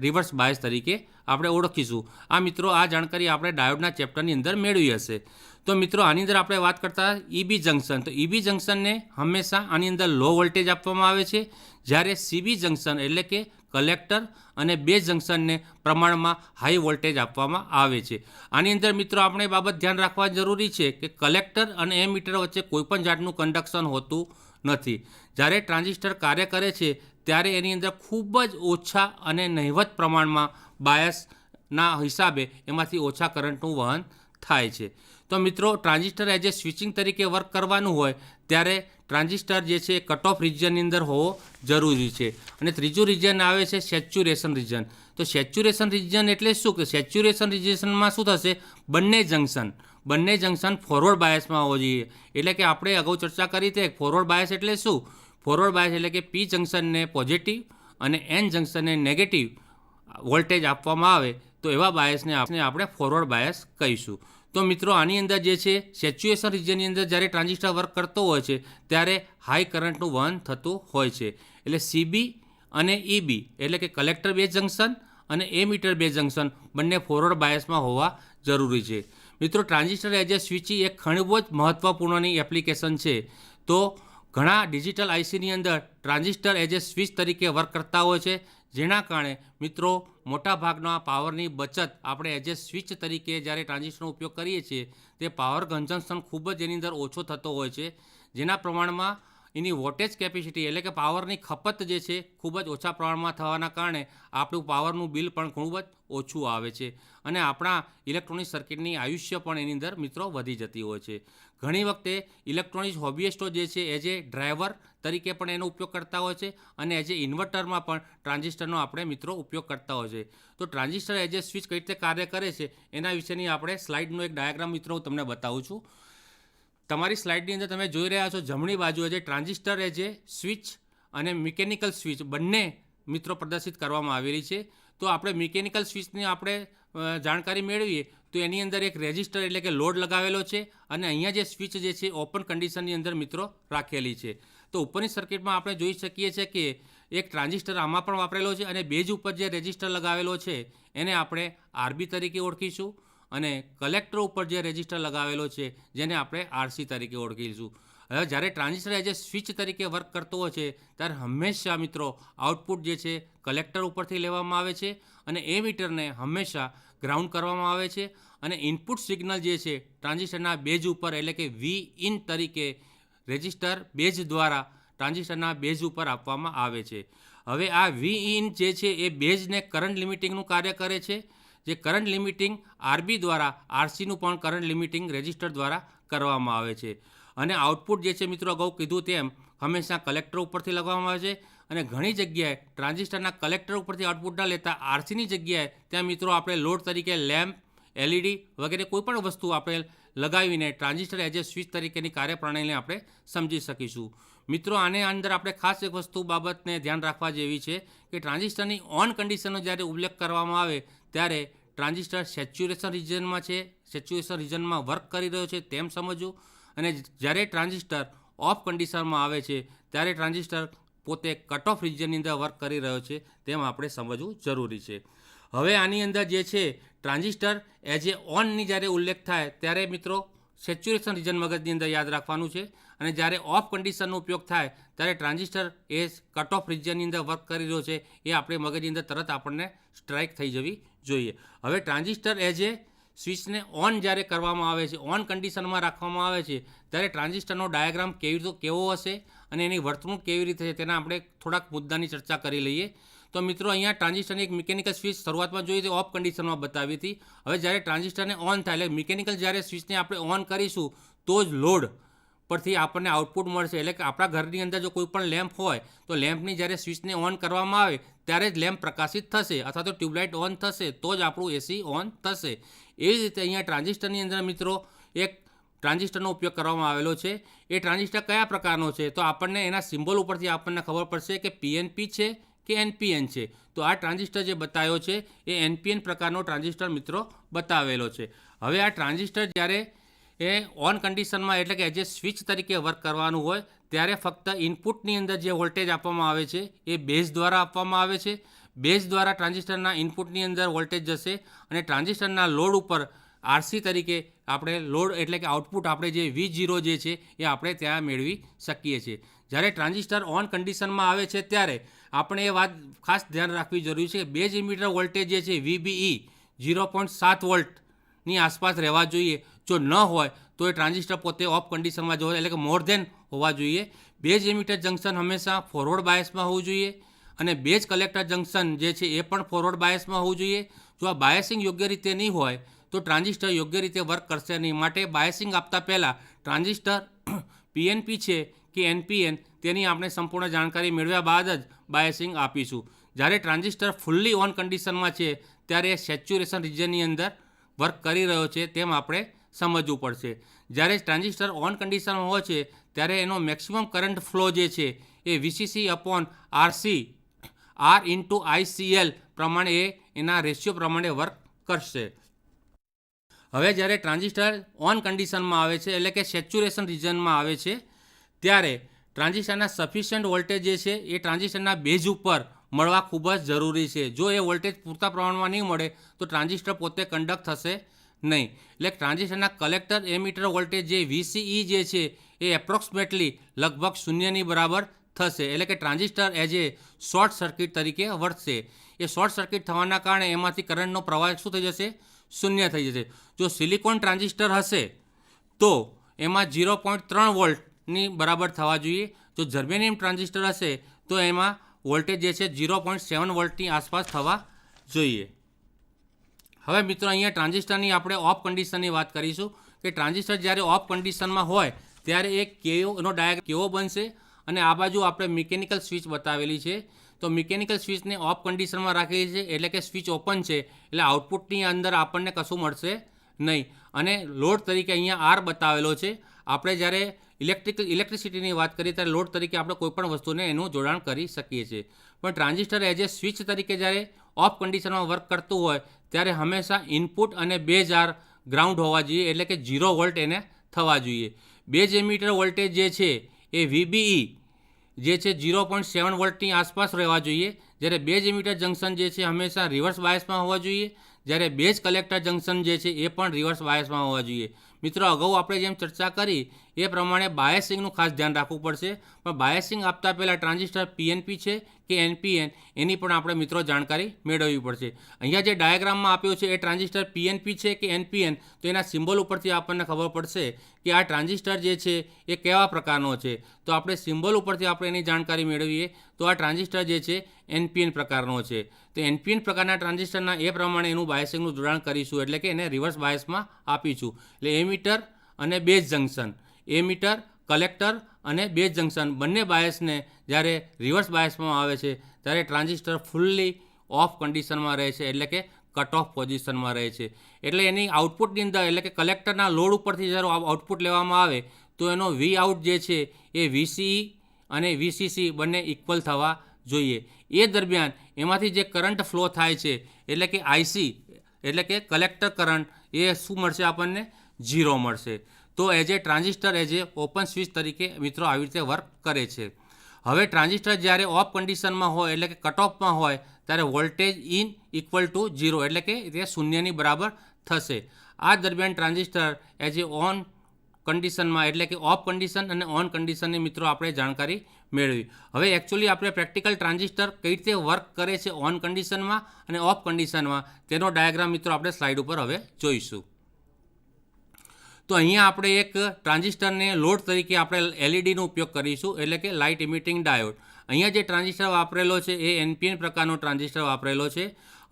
રિવર્સ બાયસ તરીકે આપણે ઓળખીશું. આ મિત્રો આ જાણકારી આપણે ડાયોડના ચેપ્ટરની અંદર મેળવી હશે. તો મિત્રો આની અંદર આપણે વાત કરતા ઈબી જંકશન. તો ઈબી જંકશનને હંમેશા આની અંદર લો વોલ્ટેજ આપવામાં આવે છે, જ્યારે સીબી જંકશન એટલે કે કલેક્ટર અને બેઝ જંકશનને પ્રમાણમાં હાઈ વોલ્ટેજ આપવામાં આવે છે. આની અંદર મિત્રો આપણે બાબત ધ્યાન રાખવા જરૂરી છે કે કલેક્ટર અને એમીટર વચ્ચે કોઈપણ જાતનું કંડક્શન હોતું નથી. જ્યારે ટ્રાન્ઝિસ્ટર કાર્ય કરે છે ત્યારે એની અંદર ખૂબ જ ઓછા અને નહિવત પ્રમાણમાં બાયસના હિસાબે એમાંથી ઓછા કરંટનું વહન થાય છે. તો મિત્રો ટ્રાન્ઝિસ્ટર એઝ એ સ્વિચિંગ તરીકે વર્ક કરવાનું હોય ત્યારે ટ્રાન્ઝિસ્ટર જે છે કટ ઓફ રિજિયનની અંદર હોવો જરૂરી છે. અને ત્રીજું રિજિયન આવે છે સેચ્યુરેશન રિજિયન. તો સેચ્યુરેશન રિજિયન એટલે શું? કે સેચ્યુરેશન રિજિયનમાં શું થશે? બંને જંકશન ફોરવર્ડ બાયસમાં હોવો જોઈએ. એટલે કે આપણે અગાઉ ચર્ચા કરી તે ફોરવર્ડ બાયસ એટલે શું? ફોરવર્ડ બાયસ એટલે કે પી જંકશનને પોઝિટિવ અને એન જંકશનને નેગેટિવ વોલ્ટેજ આપવામાં આવે તો એવા બાયસને આપણે ફોરવર્ડ બાયસ કહીશું. તો મિત્રો આની અંદર જે છે સેચ્યુરેશન રિજિયનની અંદર જ્યારે ટ્રાન્ઝિસ્ટર વર્ક કરતો હોય છે ત્યારે હાઈ કરંટનું વહન થતું હોય છે. એટલે સીબી અને ઈબી એટલે કે કલેક્ટર બેઝ જંકશન અને એમીટર બેઝ જંકશન બંને ફોરવર્ડ બાયસમાં હોવા જરૂરી છે. મિત્રો ટ્રાન્ઝિસ્ટર એઝ એ સ્વિચી એક ખૂબ જ મહત્ત્વપૂર્ણની એપ્લિકેશન છે. તો ઘણા ડિજિટલ આઈસીની અંદર ટ્રાન્ઝિસ્ટર એઝ એ સ્વિચ તરીકે વર્ક કરતા હોય છે, જેના કારણે મિત્રો મોટાભાગના પાવરની બચત આપણે એઝ એ સ્વિચ તરીકે જ્યારે ટ્રાન્ઝિસ્ટરનો ઉપયોગ કરીએ છીએ તે પાવર કન્ઝમ્પશન ખૂબ જ એની અંદર ઓછો થતો હોય છે, જેના પ્રમાણમાં એની વોટેજ કેપેસિટી એટલે કે પાવરની ખપત જે છે ખૂબ જ ઓછા પ્રમાણમાં થવાના કારણે આપણું પાવરનું બિલ પણ ખૂબ જ ઓછું આવે છે અને આપણા ઇલેક્ટ્રોનિક સર્કિટની આયુષ્ય પણ એની અંદર મિત્રો વધી જતી હોય છે. ઘણી વખતે ઇલેક્ટ્રોનિક હોબિયસ્ટો જે છે એઝ એ ડ્રાઈવર તરીકે પણ એનો ઉપયોગ કરતા હોય છે અને એઝ એ ઇન્વર્ટરમાં પણ ટ્રાન્ઝિસ્ટરનો આપણે મિત્રો ઉપયોગ કરતા હોય છે. તો ટ્રાન્ઝિસ્ટર એઝ એ સ્વિચ કઈ રીતે કાર્ય કરે છે એના વિશેની આપણે સ્લાઇડનો એક ડાયાગ્રામ મિત્રો હું તમને બતાવું છું. તમારી સ્લાઇડની અંદર તમે જોઈ રહ્યા છો જમણી બાજુએ જે ટ્રાન્ઝિસ્ટર એઝ એ સ્વિચ અને મિકેનિકલ સ્વિચ બંને મિત્રો પ્રદર્શિત કરવામાં આવેલી છે. તો આપણે મિકેનિકલ સ્વિચની આપણે જાણકારી મેળવીએ તો એની અંદર એક રેઝિસ્ટર એટલે કે લોડ લગાવેલો છે અને અહીંયા જે સ્વિચ જે છે ઓપન કન્ડિશનની અંદર મિત્રો રાખેલી છે. તો ઉપરની સર્કિટમાં આપણે જોઈ શકીએ છીએ કે એક ટ્રાન્ઝિસ્ટર આમાં પણ વાપરેલો છે અને બેઝ ઉપર જે રેઝિસ્ટર લગાવેલો છે એને આપણે આરબી તરીકે ઓળખીશું અને કલેક્ટર ઉપર જે રેઝિસ્ટર લગાવેલો છે જેને આપણે આરસી તરીકે ઓળખીશું. હવે જ્યારે ટ્રાન્ઝિસ્ટર એઝ એ સ્વિચ તરીકે વર્ક કરતો હોય છે ત્યારે હંમેશા મિત્રો આઉટપુટ જે છે કલેક્ટર ઉપરથી લેવામાં આવે છે અને એ મીટરને હંમેશા ગ્રાઉન્ડ કરવામાં આવે છે અને ઇનપુટ સિગ્નલ જે છે ટ્રાન્ઝિસ્ટરના બેઝ ઉપર એટલે કે વી ઇન તરીકે રેઝિસ્ટર બેઝ દ્વારા ટ્રાન્ઝિસ્ટરના બેઝ ઉપર આપવામાં આવે છે. હવે આ વી ઇન જે છે એ બેઝને કરંટ લિમિટિંગનું કાર્ય કરે છે, જે કરંટ લિમિટિંગ આરબી દ્વારા આરસીનું પણ કરંટ લિમિટિંગ રેઝિસ્ટર દ્વારા કરવામાં આવે છે. અને આઉટપુટ જે છે મિત્રો અગાઉ કીધું તેમ હંમેશા કલેક્ટર ઉપરથી લગાવવામાં આવે છે અને ઘણી જગ્યાએ ટ્રાન્ઝિસ્ટરના કલેક્ટર ઉપરથી આઉટપુટ ના લેતા આરસીની જગ્યાએ ત્યાં મિત્રો આપણે લોડ તરીકે લેમ્પ, એલઈડી વગેરે કોઈપણ વસ્તુ આપણે લગાવીને ટ્રાન્ઝિસ્ટર એઝ એ સ્વિચ તરીકેની કાર્યપ્રણાલીને આપણે સમજી શકીશું. મિત્રો આને અંદર આપણે ખાસ એક વસ્તુ બાબતને ધ્યાન રાખવા જેવી છે કે ટ્રાન્ઝિસ્ટરની ઓન કન્ડિશનનો જ્યારે ઉલ્લેખ કરવામાં આવે ત્યારે ટ્રાન્ઝિસ્ટર સેચ્યુરેશન રિજનમાં છે, સેચ્યુરેશન રિજનમાં વર્ક કરી રહ્યો છે તેમ સમજવું અને જ્યારે ટ્રાન્ઝિસ્ટર ઓફ કન્ડિશનમાં આવે છે ત્યારે ટ્રાન્ઝિસ્ટર પોતે કટ ઓફ રિજનની અંદર વર્ક કરી રહ્યો છે તેમ આપણે સમજવું જરૂરી છે. હવે આની અંદર જે છે ટ્રાન્ઝિસ્ટર એઝ એ ઓનની જ્યારે ઉલ્લેખ થાય ત્યારે મિત્રો સેચ્યુરેશન રિજન મગજની અંદર યાદ રાખવાનું છે અને જ્યારે ઓફ કન્ડિશનનો ઉપયોગ થાય ત્યારે ટ્રાન્ઝિસ્ટર એ કટ ઓફ રિજનની અંદર વર્ક કરી રહ્યો છે એ આપણે મગજની અંદર તરત આપણને સ્ટ્રાઇક થઈ જવી જોઈએ. હવે ટ્રાન્ઝિસ્ટર એઝ એ સ્વિચને ઓન જ્યારે કરવામાં આવે છે, ઓન કન્ડિશનમાં રાખવામાં આવે છે ત્યારે ટ્રાન્ઝિસ્ટરનો ડાયાગ્રામ કેવો હશે અને એની વર્તણૂક કેવી રીતે છે તેના આપણે થોડાક મુદ્દાની ચર્ચા કરી લઈએ. તો મિત્રો અહીંયા ટ્રાન્ઝિસ્ટરની એક મિકેનિકલ સ્વિચ શરૂઆતમાં જોઈએ તો ઓફ કન્ડિશનમાં બતાવી હતી. હવે જ્યારે ટ્રાન્ઝિસ્ટરને ઓન થાય એટલે મિકેનિકલ જ્યારે સ્વિચને આપણે ઓન કરીશું તો જ લોડ પરથી આપણને આઉટપુટ મળશે. એટલે કે આપણા ઘરની અંદર જો કોઈ પણ લેમ્પ હોય તો લેમ્પની જ્યારે સ્વિચને ઓન કરવામાં આવે ત્યારે જ લેમ્પ પ્રકાશિત થશે અથવા તો ટ્યુબલાઇટ ઓન થશે તો જ આપણું એસી ઓન થશે. એવી રીતે અહીંયા ટ્રાન્ઝિસ્ટરની અંદર મિત્રો એક ટ્રાન્ઝિસ્ટરનો ઉપયોગ કરવામાં આવેલો છે. એ ટ્રાન્ઝિસ્ટર કયા પ્રકારનો છે તો આપણને એના સિમ્બોલ ઉપરથી આપણને ખબર પડશે કે પીએનપી છે કે એનપીએન છે. તો આ ટ્રાન્ઝિસ્ટર જે બતાવ્યો છે એ એનપીએન પ્રકારનો ટ્રાન્ઝિસ્ટર મિત્રો બતાવેલો છે. હવે આ ટ્રાન્ઝિસ્ટર જ્યારે એ ઓન કન્ડિશનમાં એટલે કે એઝ એ સ્વિચ તરીકે વર્ક કરવાનું હોય ત્યારે ફક્ત ઇનપુટની અંદર જે વોલ્ટેજ આપવામાં આવે છે એ બેઝ દ્વારા આપવામાં આવે છે. બેઝ દ્વારા ટ્રાન્ઝિસ્ટરના ઇનપુટની અંદર વોલ્ટેજ જશે અને ટ્રાન્ઝિસ્ટરના લોડ ઉપર આરસી તરીકે આપણે લોડ એટલે કે આઉટપુટ આપણે જે V0 જે છે એ આપણે ત્યાં મેળવી શકીએ છીએ. જ્યારે ટ્રાન્ઝિસ્ટર ઓન કન્ડિશનમાં આવે છે ત્યારે આપણે એ વાત ખાસ ધ્યાન રાખવી જરૂરી છે કે બેઝ ઇમિટર વોલ્ટેજ જે છે VBE 0.7 વોલ્ટની આસપાસ રહેવા જોઈએ. જો ન હોય તો એ ટ્રાન્ઝિસ્ટર પોતે ઓફ કન્ડિશનમાં જ હોય એટલે કે મોર ધેન હોવા જોઈએ. બેઝ ઇમિટર જંકશન હંમેશા ફોરવર્ડ બાયસમાં હોવું જોઈએ અને બેઝ કલેક્ટર જંકશન જે છે એ પણ ફોરવર્ડ બાયસમાં હોવું જોઈએ. જો આ બાયસિંગ યોગ્ય રીતે નહીં હોય તો ટ્રાન્ઝિસ્ટર યોગ્ય રીતે વર્ક કરશે નહીં. માટે બાયસિંગ આપતા પહેલાં ટ્રાન્ઝિસ્ટર પીએનપી છે કે એનપીએન તેની આપણે સંપૂર્ણ જાણકારી મેળવ્યા બાદ જ બાયસિંગ આપીશું. જ્યારે ટ્રાન્ઝિસ્ટર ફૂલ્લી ઓન કન્ડિશનમાં છે ત્યારે એ સેચ્યુરેશન રિજનની અંદર વર્ક કરી રહ્યો છે તેમ આપણે સમજવું પડશે. જ્યારે ટ્રાન્ઝિસ્ટર ઓન કન્ડિશનમાં હોય છે ત્યારે એનો મેક્સિમમ કરંટ ફ્લો જે છે એ VCC upon RC R into ICL પ્રમાણે એ એના રેશિયો પ્રમાણે વર્ક કરશે. હવે જ્યારે ટ્રાન્ઝિસ્ટર ઓન કન્ડિશનમાં આવે છે એટલે કે સેચ્યુરેશન રિજનમાં આવે છે ત્યારે ટ્રાન્ઝિસ્ટરના સફિશિયન્ટ વોલ્ટેજ જે છે એ ટ્રાન્ઝિસ્ટરના બેઝ ઉપર મળવા ખૂબ જ જરૂરી છે. જો એ વોલ્ટેજ પૂરતા પ્રમાણમાં નહીં મળે તો ટ્રાન્ઝિસ્ટર પોતે કન્ડક્ટ થશે નહીં. એટલે ટ્રાન્ઝિસ્ટરના કલેક્ટર એમીટર વોલ્ટેજ જે VCE જે છે એ એપ્રોક્સિમેટલી લગભગ શૂન્યની બરાબર થશે. એટલે કે transistor as a short circuit તરીકે વર્તશે. એ શોર્ટ સર્કિટ થવાના કારણે એમાંથી કરંટનો પ્રવાહ શું થઈ જશે? શૂન્ય થઈ જશે. જો સિલિકોન ટ્રાન્ઝિસ્ટર હશે તો એમાં 0.3 વોલ્ટની બરાબર થવા જોઈએ. જો જર્મેનિયમ ટ્રાન્ઝિસ્ટર હશે તો એમાં વોલ્ટેજ જે છે 0.7 વોલ્ટની આસપાસ થવા જોઈએ. હવે મિત્રો અહીંયા ટ્રાન્ઝિસ્ટરની આપણે ઓફ કન્ડિશનની વાત કરીશું કે ટ્રાન્ઝિસ્ટર જ્યારે ઓફ કન્ડિશનમાં હોય ત્યારે એ એનો ડાયાગ્રામ કેવો બનશે અને આ બાજુ આપણે મિકેનિકલ સ્વિચ બતાવેલી છે. તો મિકેનિકલ સ્વિચને ઓફ કન્ડિશનમાં રાખેલી છે એટલે કે સ્વિચ ઓપન છે એટલે આઉટપુટની અંદર આપણને કશું મળશે નહીં. અને લોડ તરીકે અહીંયા આર બતાવેલો છે. આપણે જ્યારે ઇલેક્ટ્રિસિટીની વાત કરીએ ત્યારે લોડ તરીકે આપણે કોઈપણ વસ્તુને એનું જોડાણ કરી શકીએ છીએ. પણ ટ્રાન્ઝિસ્ટર એઝ એ સ્વિચ તરીકે જ્યારે ઓફ કન્ડિશનમાં વર્ક કરતું હોય ત્યારે હંમેશા ઇનપુટ અને બેઝ આર ગ્રાઉન્ડ હોવા જોઈએ એટલે કે 0 વોલ્ટ એને થવા જોઈએ. બેઝ એમીટર વોલ્ટેજ જે છે એ VBE જે છે 0.7 વોલ્ટની આસપાસ રહેવા જોઈએ, જ્યારે બેઝ એમિટર જંકશન જે છે હંમેશા રિવર્સ બાયસમાં હોવા જોઈએ, જ્યારે બેઝ કલેક્ટર જંકશન જે છે એ પણ રિવર્સ બાયસમાં હોવા જોઈએ. મિત્રો, અગાઉ આપણે જેમ ચર્ચા કરી એ પ્રમાણે બાયસિંગનું ખાસ ધ્યાન રાખવું પડશે, પણ બાયસિંગ આપતા પહેલાં ટ્રાન્ઝિસ્ટર પીએનપી છે કે એનપીએન એની પણ આપણે મિત્રો જાણકારી મેળવવી પડશે. અહીંયા જે ડાયાગ્રામમાં આપ્યો છે એ ટ્રાન્ઝિસ્ટર પીએનપી છે કે એનપીએન, તો એના સિમ્બોલ ઉપરથી આપણને ખબર પડશે કે આ ટ્રાન્ઝિસ્ટર જે છે એ કેવા પ્રકારનો છે. તો આપણે સિમ્બોલ ઉપરથી આપણે એની જાણકારી મેળવીએ તો આ ટ્રાન્ઝિસ્ટર જે છે એનપીએન પ્રકારનો છે. તો એનપીએન પ્રકારના ટ્રાન્ઝિસ્ટરના એ પ્રમાણે એનું બાયસિંગનું જોડાણ કરીશું, એટલે કે એને રિવર્સ બાયસમાં આપીશું. એટલે એમીટર અને બેઝ જંકશન, એમીટર, કલેક્ટર અને બેઝ જંકશન બંને બાયસને જ્યારે રિવર્સ બાયસમાં આવે છે ત્યારે ટ્રાન્ઝિસ્ટર ફૂલ્લી ઓફ કન્ડિશનમાં રહે છે, એટલે કે કટ ઓફ પોઝિશનમાં રહે છે. એટલે એની આઉટપુટની અંદર, એટલે કે કલેક્ટરના લોડ ઉપરથી જ્યારે આઉટપુટ લેવામાં આવે તો એનો વી આઉટ જે છે એ વીસીઈ અને વીસીસી બંને ઇક્વલ થવા જોઈએ. એ દરમિયાન એમાંથી જે કરંટ ફ્લો થાય છે, એટલે કે આઈસી એટલે કે કલેક્ટર કરંટ, એ શું મળશે આપણને? 0 મળશે. તો as a transistor as a open switch તરીકે મિત્રો આવી રીતે વર્ક કરે છે. હવે ટ્રાન્ઝિસ્ટર જ્યારે ઓફ કન્ડિશનમાં હોય, એટલે કે કટ ઓફમાં હોય, ત્યારે વોલ્ટેજ ઇન ઇક્વલ ટુ 0, એટલે કે તે શૂન્યની બરાબર થશે. આ દરમિયાન ટ્રાન્ઝિસ્ટર એઝ એ ઓન કન્ડિશનમાં, એટલે કે ઓફ કન્ડિશન અને ઓન કન્ડિશનની મિત્રો આપણે જાણકારી મેળવી. હવે એકચ્યુઅલી આપણે પ્રેક્ટિકલ ટ્રાન્ઝિસ્ટર કઈ રીતે વર્ક કરે છે ઓન કન્ડિશનમાં અને ઓફ કન્ડિશનમાં તેનો ડાયાગ્રામ મિત્રો આપણે સ્લાઇડ ઉપર હવે જોઈશું. તો અહીંયા આપણે એક ટ્રાન્ઝિસ્ટરને લોડ તરીકે આપણે એલઈડીનો ઉપયોગ કરીશું, એટલે કે લાઇટ ઇમિટિંગ ડાયોડ. અહીંયા જે ટ્રાન્ઝિસ્ટર વાપરેલો છે એ એનપીએન પ્રકારનો ટ્રાન્ઝિસ્ટર વાપરેલો છે,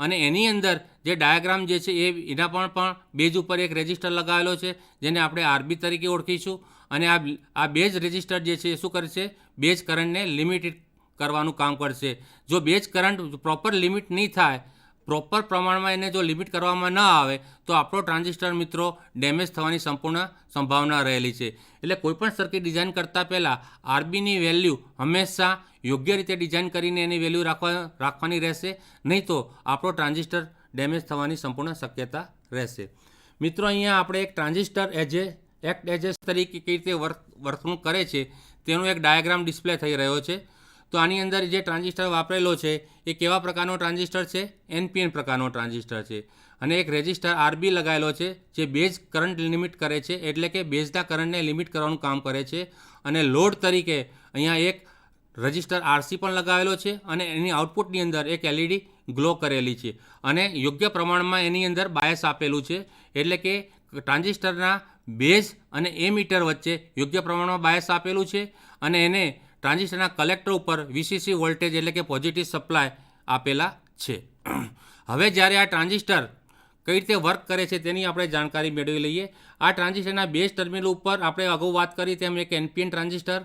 અને એની અંદર જે ડાયાગ્રામ જે છે એના પણ બેઝ ઉપર એક રેઝિસ્ટર લગાવેલો છે જેને આપણે આરબી તરીકે ઓળખીશું. અને આ બેઝ રેઝિસ્ટર જે છે એ શું કરશે? બેઝ કરંટને લિમિટેડ કરવાનું કામ કરશે. જો બેઝ કરંટ પ્રોપર લિમિટ નહીં થાય, પ્રોપર પ્રમાણમાં એને જો લિમિટ કરવામાં ન આવે તો આપણો ટ્રાન્ઝિસ્ટર મિત્રો ડેમેજ થવાની સંપૂર્ણ સંભાવના રહેલી છે. એટલે કોઈપણ સર્કિટ ડિઝાઇન કરતાં પહેલાં આરબીની વેલ્યુ હંમેશા યોગ્ય રીતે ડિઝાઇન કરીને એની વેલ્યુ રાખવાની રહેશે, નહીં તો આપણો ટ્રાન્ઝિસ્ટર ડેમેજ થવાની સંપૂર્ણ શક્યતા રહેશે. મિત્રો, અહીંયા આપણે એક ટ્રાન્ઝિસ્ટર એક્ટ એઝ તરીકે કઈ રીતે વર્તણૂક કરે છે તેનો એક ડાયાગ્રામ ડિસ્પ્લે થઈ રહ્યો છે. તો આની અંદર જે ટ્રાન્ઝિસ્ટર વાપરેલો છે એ કેવા પ્રકારનો ટ્રાન્ઝિસ્ટર છે? એનપીએન પ્રકારનો ટ્રાન્ઝિસ્ટર છે. અને એક રેઝિસ્ટર આરબી લગાવેલો છે જે બેઝ કરંટ લિમિટ કરે છે, એટલે કે બેઝના કરંટને લિમિટ કરવાનું કામ કરે છે. અને લોડ તરીકે અહીંયા એક રજિસ્ટર આરસી પણ લગાવેલો છે, અને એની આઉટપુટની અંદર એક એલઈડી ગ્લો કરેલી છે, અને યોગ્ય પ્રમાણમાં એની અંદર બાયસ આપેલું છે, એટલે કે ટ્રાન્ઝિસ્ટરના બેઝ અને એમીટર વચ્ચે યોગ્ય પ્રમાણમાં બાયસ આપેલું છે, અને એને ટ્રાન્ઝિસ્ટરના કલેક્ટર ઉપર વીસીસી વોલ્ટેજ, એટલે કે પોઝિટિવ સપ્લાય આપેલા છે. હવે જ્યારે આ ટ્રાન્ઝિસ્ટર કઈ રીતે વર્ક કરે છે તેની આપણે જાણકારી મેળવી લઈએ. આ ટ્રાન્ઝિસ્ટરના બેઝ ટર્મિનલ ઉપર આપણે અગાઉ વાત કરી તેમ એક એનપીએન ટ્રાન્ઝિસ્ટર,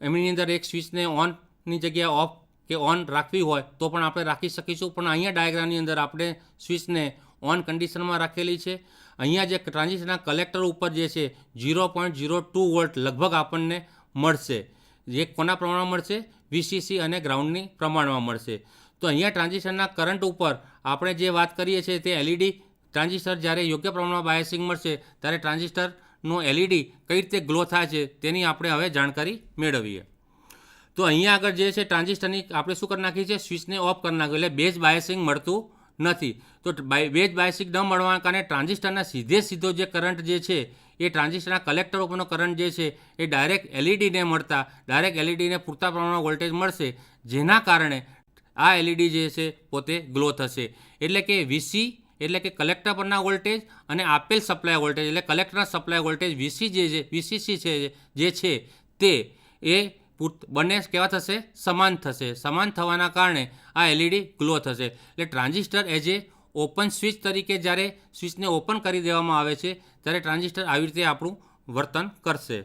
એમની અંદર એક સ્વિચને ઓનની જગ્યાએ ઓફ કે ઓન રાખવી હોય તો પણ આપણે રાખી શકીશું, પણ અહીંયા ડાયાગ્રામની અંદર આપણે સ્વિચને ઓન કન્ડિશનમાં રાખેલી છે. અહીંયા જે ટ્રાન્ઝિસ્ટરના કલેક્ટર ઉપર જે છે 0.02 વોલ્ટ લગભગ આપણને મળશે, જે કોના પ્રમાણમાં મળશે? વીસીસી અને ગ્રાઉન્ડની પ્રમાણમાં મળશે. તો અહીંયા ટ્રાન્ઝિસ્ટરના કરંટ ઉપર આપણે જે વાત કરીએ છીએ તે એલઈડી ટ્રાન્ઝિસ્ટર જ્યારે યોગ્ય પ્રમાણમાં બાયસિંગ મળશે ત્યારે ટ્રાન્ઝિસ્ટરનો એલઈડી કઈ રીતે ગ્લો થાય છે તેની આપણે હવે જાણકારી મેળવીએ. તો અહીંયા આગળ જે છે ટ્રાન્ઝિસ્ટરની આપણે શું કરી નાખી છે? સ્વિચને ઓફ કરી નાખ્યું, એટલે બેઝ બાયસિંગ મળતું નથી. તો બેઝ બાયસિંગ ન મળવાના કારણે ટ્રાન્ઝિસ્ટરના સીધો જે કરંટ જે છે એ ટ્રાન્ઝિસ્ટરના કલેક્ટર ઉપરનો કરંટ જે છે એ ડાયરેક્ટ એલઈડીને મળતા ડાયરેક્ટ એલઈડીને પૂરતા પ્રમાણમાં વોલ્ટેજ મળશે, જેના કારણે આ એલઈડી જે છે પોતે ગ્લો થશે. એટલે કે વીસી એટલે કે કલેક્ટર પરના વોલ્ટેજ અને આપેલ સપ્લાય વોલ્ટેજ, એટલે કલેક્ટરના સપ્લાય વોલ્ટેજ વીસીસી છે જે છે તે એ બંને કેવા થશે? સમાન થશે. સમાન થવાના કારણે આ એલઈડી ગ્લો થશે. એટલે transistor as a open switch તરીકે જ્યારે સ્વિચને ઓપન કરી દેવામાં આવે છે ત્યારે ટ્રાન્ઝિસ્ટર આવી રીતે આપણું વર્તન કરશે.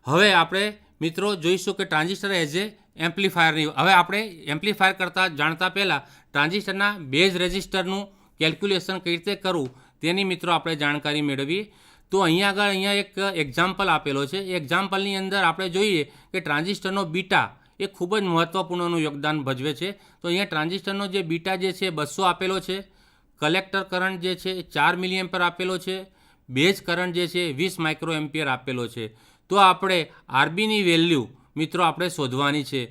હવે આપણે મિત્રો જોઈશું કે ટ્રાન્ઝિસ્ટર એઝ એ એમ્પ્લીફાયરની. હવે આપણે એમ્પ્લીફાયર કરતાં જાણતા પહેલાં ટ્રાન્ઝિસ્ટરના બેઝ રેઝિસ્ટરનું કેલ્ક્યુલેશન કઈ રીતે કરવું તેની મિત્રો આપણે જાણકારી મેળવીએ. તો અહીંયા એક એક્ઝામ્પલ આપેલો છે. એ એક્ઝામ્પલની અંદર આપણે જોઈએ કે ટ્રાન્ઝિસ્ટરનો બીટા એ ખૂબ જ મહત્ત્વપૂર્ણનું યોગદાન ભજવે છે. તો અહીંયા ટ્રાન્ઝિસ્ટરનો જે બીટા જે છે 200 આપેલો છે, કલેક્ટર કરંટ જે છે 4 મિલીએમ્પિયર આપેલો છે, બેઝ કરંટ જે છે 20 માઇક્રો એમ્પિયર આપેલો છે. તો આપણે આરબીની વેલ્યુ મિત્રો આપણે શોધવાની છે.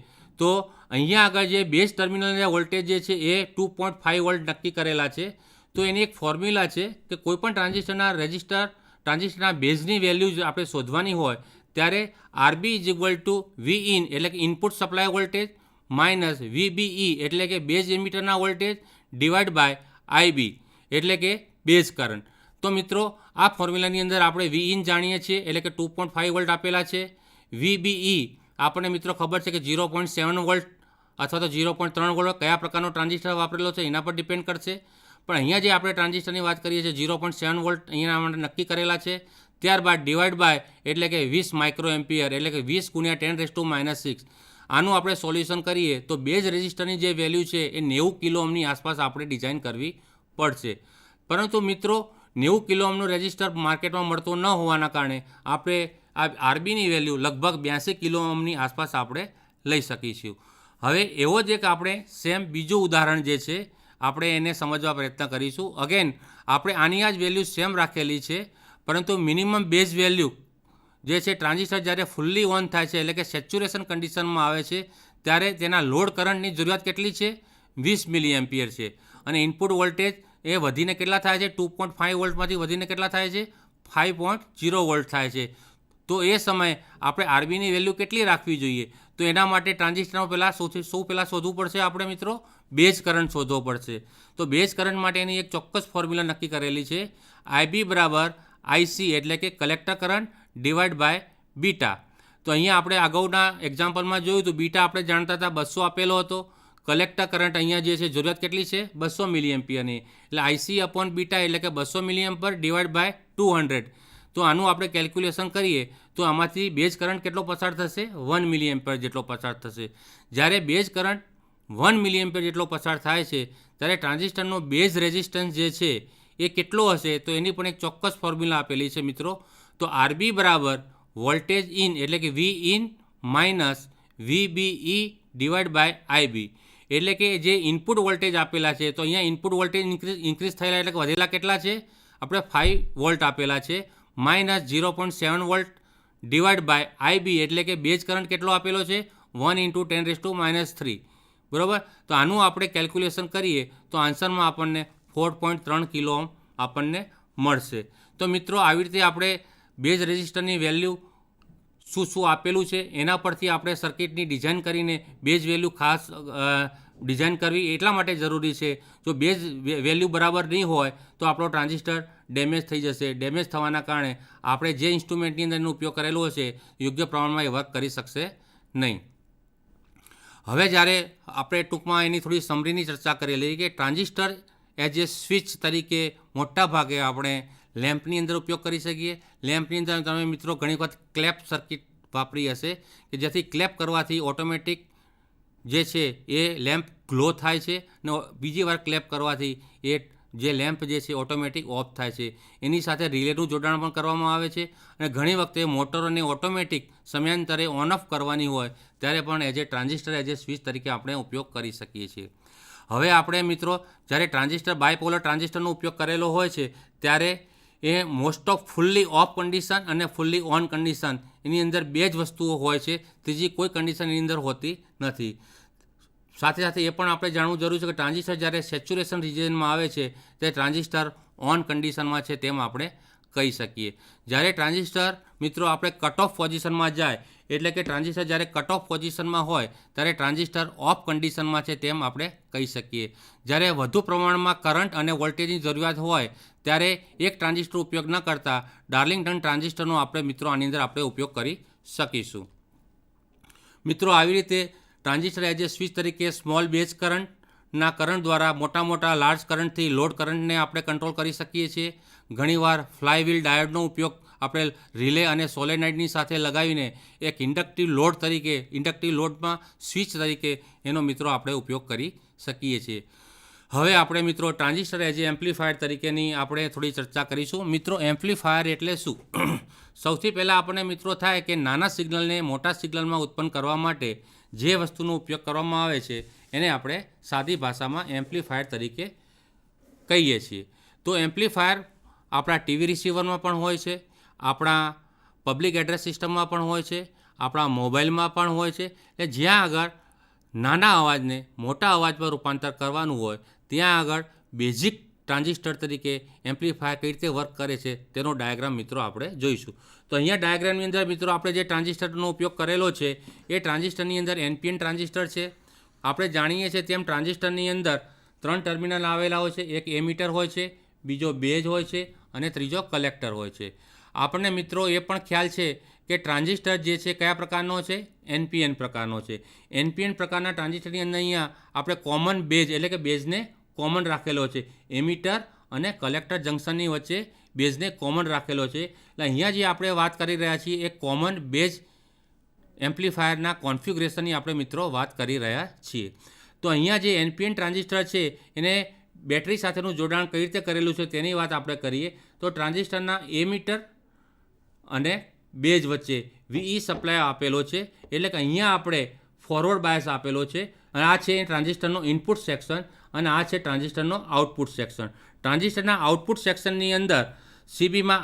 તો અહીંયા આગળ જે બેઝ ટર્મિનલના વોલ્ટેજ જે છે એ 2.5 વોલ્ટ નક્કી કરેલા છે. તો એની એક ફોર્મ્યુલા છે કે કોઈપણ ટ્રાન્ઝિસ્ટરના બેઝની વેલ્યુ આપણે શોધવાની હોય ત્યારે RB is equal to V in એટલે કે input supply voltage minus VBE એટલે કે બેઝ એમિટરના વોલ્ટેજ ડિવાઈડ બાય આઈબી એટલે કે બેઝ કરંટ. તો મિત્રો આ ફોર્મ્યુલાની અંદર આપણે વી ઇન જાણીએ છીએ એટલે કે 2.5 વોલ્ટ આપેલા છે. વીબીઈ આપણને મિત્રો ખબર છે કે 0.7 વોલ્ટ અથવા તો 0.3 વોલ્ટ કયા પ્રકારનો ટ્રાન્ઝિસ્ટર વાપરેલો છે એના પર ડિપેન્ડ કરશે. પણ અહીંયા જે આપણે ટ્રાન્ઝિસ્ટરની વાત કરીએ છીએ 0.7 વોલ્ટ અહીંયા માટે નક્કી કરેલા છે. ત્યારબાદ ડિવાઈડ બાય એટલે કે 20 માઇક્રો એમ્પિયર એટલે કે 20 × 10⁻⁶. આનું આપણે સોલ્યુશન કરીએ તો બેઝ રેઝિસ્ટરની જે વેલ્યુ છે એ 90 કિલો ઓહ્મની આસપાસ આપણે ડિઝાઇન કરવી પડશે. પરંતુ મિત્રો 90 કિલો ઓહ્મનો રેઝિસ્ટર માર્કેટમાં મળતો ન હોવાના કારણે આપણે આ આરબીની વેલ્યુ લગભગ 82 કિલો ઓહ્મની આસપાસ આપણે લઈ શકીશું. હવે એવો જ એક આપણે સેમ બીજું ઉદાહરણ જે છે આપણે એને સમજવા પ્રયત્ન કરીશું. અગેન આપણે આની આ જ વેલ્યુ સેમ રાખેલી છે, પરંતુ મિનિમમ બેઝ વેલ્યુ જે છે ટ્રાન્ઝિસ્ટર જ્યારે ફુલ્લી ઓન થાય છે એટલે કે સેચ્યુરેશન કન્ડિશનમાં આવે છે ત્યારે તેના લોડ કરંટની જરૂરિયાત કેટલી છે? 20 મિલી એમ્પિયર છે. અને ઇનપુટ વોલ્ટેજ એ વધીને કેટલા થાય છે? 2.5 વોલ્ટમાંથી વધીને કેટલા થાય છે? 5.0 વોલ્ટ થાય છે. તો એ સમયે આપણે આરબીની વેલ્યુ કેટલી રાખવી જોઈએ? તો એના માટે ટ્રાન્ઝિસ્ટરમાં પહેલાં શોધવું પડશે આપણે મિત્રો? બેઝ કરંટ શોધવો પડશે. તો બેઝ કરંટ માટેની એક ચોક્કસ ફોર્મ્યુલા નક્કી કરેલી છે. આઈબી બરાબર આઈસી એટલે કે collector current divide by beta. તો અહીંયા આપણે અગાઉના એક્ઝામ્પલમાં જોયું તો બીટા આપણે જાણતા હતા 200 આપેલો હતો. કલેક્ટર કરંટ અહીંયા જે છે જરૂરિયાત કેટલી છે? 200 મિલી એમ્પિયરની. એટલે આઈસી અપોન બીટા એટલે કે 200 મિલી એમ્પિયર ડિવાઈડ બાય 200. તો આનું આપણે કેલ્ક્યુલેશન કરીએ તો આમાંથી બેઝ કરંટ કેટલો પસાર થશે? 1 મિલી એમ્પિયર જેટલો પસાર થશે. જ્યારે બેઝ કરંટ 1 મિલી એમ્પિયર જેટલો પસાર થાય છે ત્યારે ટ્રાન્ઝિસ્ટરનો બેઝ રેઝિસ્ટન્સ જે છે એ કેટલો હશે? તો એની પણ એક ચોક્કસ ફોર્મ્યુલા આપેલી છે મિત્રો. તો આરબી બરાબર વોલ્ટેજ ઇન એટલે કે V in minus VBE divide by IB. એટલે કે જે ઇનપુટ વોલ્ટેજ આપેલા છે તો અહીંયા ઇનપુટ વોલ્ટેજ ઇન્ક્રીઝ થયેલા એટલે કે વધેલા કેટલા છે? આપણે 5 વોલ્ટ આપેલા છે minus 0.7 volt divide by IB એટલે કે બેઝ કરંટ કેટલો આપેલો છે? 1 × 10⁻³ બરાબર. તો આનું આપણે કેલ્ક્યુલેશન કરીએ તો આન્સરમાં આપણને 4.3 કિલો ઓહ્મ આપણને મળશે. તો મિત્રો આવી રીતે આપણે બેઝ રેઝિસ્ટરની વેલ્યુ શું આપેલું છે એના પરથી આપણે સર્કિટની ડિઝાઇન કરીને બેઝ વેલ્યુ ખાસ ડિઝાઇન કરવી એટલા માટે જરૂરી છે. જો બેઝ વેલ્યુ બરાબર નહીં હોય તો આપણો ટ્રાન્ઝિસ્ટર ડેમેજ થઈ જશે. ડેમેજ થવાના કારણે આપણે જે ઇન્સ્ટ્રુમેન્ટની અંદર એનો ઉપયોગ કરેલો હશે યોગ્ય પ્રમાણમાં એ વર્ક કરી શકશે નહીં. હવે જ્યારે આપણે ટૂંકમાં એની થોડી સમરીની ચર્ચા કરી લઈએ કે ટ્રાન્ઝિસ્ટર એઝ એ સ્વિચ તરીકે મોટા ભાગે આપણે લેમ્પની અંદર ઉપયોગ કરી શકીએ. લેમ્પની અંદર તમે મિત્રો ઘણી વખત ક્લેપ સર્કિટ વાપરી હશે કે જેથી ક્લેપ કરવાથી ઓટોમેટિક જે છે એ લેમ્પ ગ્લો થાય છે અને બીજી વાર ક્લેપ કરવાથી એ જે લેમ્પ જે છે ઓટોમેટિક ઓફ થાય છે. એની સાથે રિલેનું જોડાણ પણ કરવામાં આવે છે અને ઘણી વખતે મોટરોને ઓટોમેટિક સમયાંતરે ઓન ઓફ કરવાની હોય ત્યારે પણ as a transistor as a switch તરીકે આપણે ઉપયોગ કરી શકીએ છીએ. હવે આપણે મિત્રો જ્યારે ટ્રાન્ઝિસ્ટર બાયપોલર ટ્રાન્ઝિસ્ટરનો ઉપયોગ કરેલો હોય છે ત્યારે એ most of fully off condition અને ફુલ્લી ઓન કન્ડિશન એની અંદર બે જ વસ્તુઓ હોય છે. ત્રીજી કોઈ કન્ડિશન એની અંદર હોતી નથી. સાથે સાથે એ પણ આપણે જાણવું જરૂરી છે કે ટ્રાન્ઝિસ્ટર જ્યારે સેચ્યુરેશન રિજિયનમાં આવે છે ત્યારે ટ્રાન્ઝિસ્ટર ઓન કન્ડિશનમાં છે તેમ આપણે કહી શકીએ. જ્યારે ટ્રાન્ઝિસ્ટર મિત્રો આપણે કટ ઓફ પોઝિશનમાં જાય એટલે કે ટ્રાન્ઝિસ્ટર જ્યારે કટ ઓફ પોઝિશનમાં હોય ત્યારે ટ્રાન્ઝિસ્ટર ઓફ કન્ડિશનમાં છે તેમ આપણે કહી શકીએ. જ્યારે વધુ પ્રમાણમાં કરંટ અને વોલ્ટેજની જરૂરિયાત હોય ત્યારે એક ટ્રાન્ઝિસ્ટર ઉપયોગ ન કરતાં ડાર્લિંગટન ટ્રાન્ઝિસ્ટરનો આપણે મિત્રો આની અંદર આપણે ઉપયોગ કરી શકીશું. મિત્રો આવી રીતે ટ્રાન્ઝિસ્ટર એઝ એ સ્વિચ તરીકે સ્મોલ બેઝ કરંટના કરંટ દ્વારા મોટા લાર્જ કરંટથી લોડ કરંટને આપણે કંટ્રોલ કરી શકીએ છીએ. ઘણીવાર ફ્લાયવ્હીલ ડાયોડનો ઉપયોગ આપણે રિલે અને સોલેનાઇડની સાથે લગાવીને એક ઇન્ડક્ટિવ લોડમાં સ્વિચ તરીકે એનો મિત્રો આપણે ઉપયોગ કરી શકીએ છીએ. હવે આપણે મિત્રો ટ્રાન્ઝિસ્ટર એઝ એ એમ્પ્લીફાયર તરીકેની આપણે થોડી ચર્ચા કરીશું. મિત્રો એમ્પ્લીફાયર એટલે શું? સૌથી પહેલાં આપણને મિત્રો થાય કે નાના સિગ્નલને મોટા સિગ્નલમાં ઉત્પન્ન કરવા માટે જે વસ્તુનો ઉપયોગ કરવામાં આવે છે એને આપણે સાદી ભાષામાં એમ્પ્લીફાયર તરીકે કહીએ છીએ. તો એમ્પ્લીફાયર આપણા ટીવી રિસીવરમાં પણ હોય છે, આપણા પબ્લિક એડ્રેસ સિસ્ટમમાં પણ હોય છે, આપણા મોબાઈલમાં પણ હોય છે. એટલે જ્યાં આગળ નાના અવાજને મોટા અવાજ પર રૂપાંતર કરવાનું હોય ત્યાં આગળ બેઝિક ટ્રાન્ઝિસ્ટર તરીકે એમ્પ્લીફાયર કઈ રીતે વર્ક કરે છે તેનો ડાયાગ્રામ મિત્રો આપણે જોઈશું. તો અહીંયા ડાયાગ્રામની અંદર મિત્રો આપણે જે ટ્રાન્ઝિસ્ટરનો ઉપયોગ કરેલો છે એ ટ્રાન્ઝિસ્ટરની અંદર NPN ટ્રાન્ઝિસ્ટર છે. આપણે જાણીએ છીએ તેમ ટ્રાન્ઝિસ્ટરની અંદર 3 ટર્મિનલ આવેલા હોય છે. એક એમીટર હોય છે, બીજો બેઝ હોય છે અને ત્રીજો કલેક્ટર હોય છે. આપણને મિત્રો એ પણ ખ્યાલ છે કે ટ્રાન્ઝિસ્ટર જે છે કયા પ્રકારનો છે? NPN પ્રકારનો છે. NPN પ્રકારના ટ્રાન્ઝિસ્ટરની અંદર અહીંયા આપણે કોમન બેઝ એટલે કે બેઝને કોમન રાખેલો છે. એમીટર અને કલેક્ટર જંકશનની વચ્ચે બેઝને કોમન રાખેલો છે. એટલે અહીંયા જે આપણે વાત કરી રહ્યા છીએ એ કોમન બેઝ એમ્પ્લીફાયરના કોન્ફિગ્યુરેશનની આપણે મિત્રો વાત કરી રહ્યા છીએ. તો અહીંયા જે NPN ટ્રાન્ઝિસ્ટર છે એને બેટરી સાથેનું જોડાણ કઈ રીતે કરેલું છે તેની વાત આપણે કરીએ તો ટ્રાન્ઝિસ્ટરના એમીટર અને બેઝ વચ્ચે VE સપ્લાય આપેલો છે. એટલે કે અહીંયા આપણે ફોરવર્ડ બાયસ આપેલો છે અને આ છે ટ્રાન્ઝિસ્ટરનો ઇનપુટ સેક્શન અને આ છે ટ્રાન્ઝિસ્ટરનો આઉટપુટ સેક્શન. ટ્રાન્ઝિસ્ટરના આઉટપુટ સેક્શનની અંદર CBમાં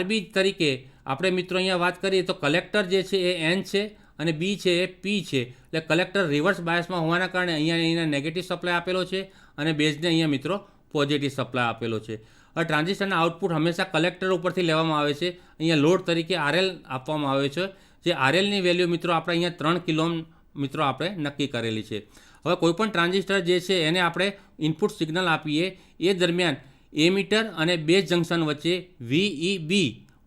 RB તરીકે આપણે મિત્રો અહીંયા વાત કરીએ તો કલેક્ટર જે છે એ N છે અને B છે એ P છે. એટલે કલેક્ટર રિવર્સ બાયસમાં હોવાના કારણે અહીંયા નેગેટિવ સપ્લાય આપેલો છે અને બેઝને અહીંયા મિત્રો પોઝિટિવ સપ્લાય આપેલો છે. હવે ટ્રાન્ઝિસ્ટરના આઉટપુટ હંમેશા કલેક્ટર ઉપરથી લેવામાં આવે છે. અહીંયા લોડ તરીકે RL આપવામાં આવે છે. જે RLની વેલ્યુ મિત્રો આપણે અહીંયા 3 કિલો મિત્રો આપણે નક્કી કરેલી છે. હવે કોઈપણ ટ્રાન્ઝિસ્ટર જે છે એને આપણે ઇનપુટ સિગ્નલ આપીએ એ દરમિયાન એમીટર અને બેઝ જંકશન વચ્ચે VEB